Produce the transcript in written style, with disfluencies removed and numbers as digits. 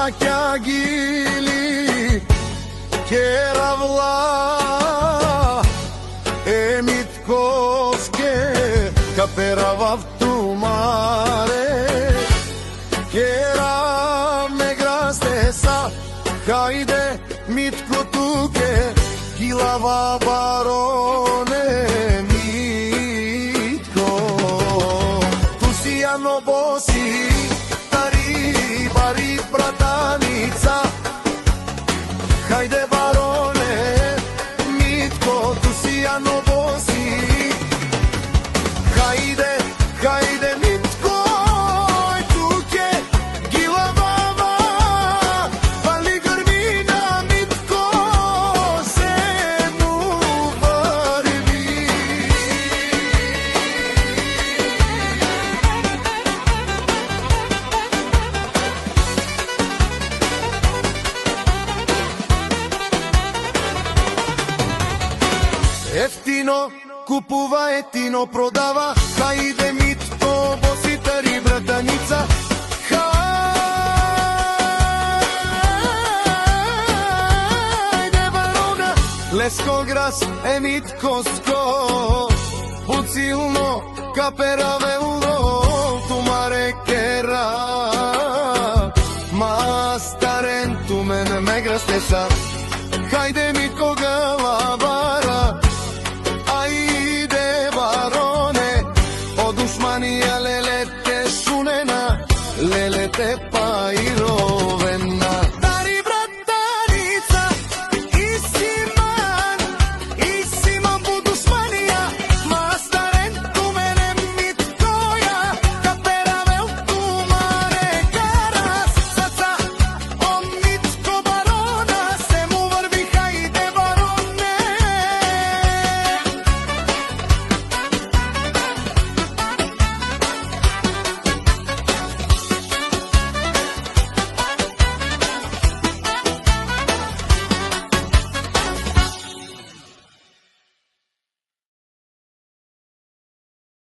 κι αγγίλη κεραυλά εμιτκός και καπέρα βαυτού μάρε κερα με γράστεσα χάιντε μιτκο του και κυλαβά παρόνε μιτκο τους ιανοβόσι ταρί παρί πρατάνιτσα χάιντε παρόνε μιτκο τους ιανοβόσι χάιντε μιτκο του και κυλαβά πάλι γερμίνα μιτκο σε μου βαρβί Ευτίνο κουπούβα έτινο προδάβα χάιντε μιτκο μποσιταρή μπρατανίτσα χάιντε βαρόνα λεσκο γρας εμιτκοσκο πουτσίλνο καπέρα βελνο του μαρε κέρα μασταρεν του μεν με γραστεσα χάιντε μιτκο γαλαβάρα Άιντε βαρόνε, ο δουσμανία λελέτε σουνένα, λελέτε παϊρό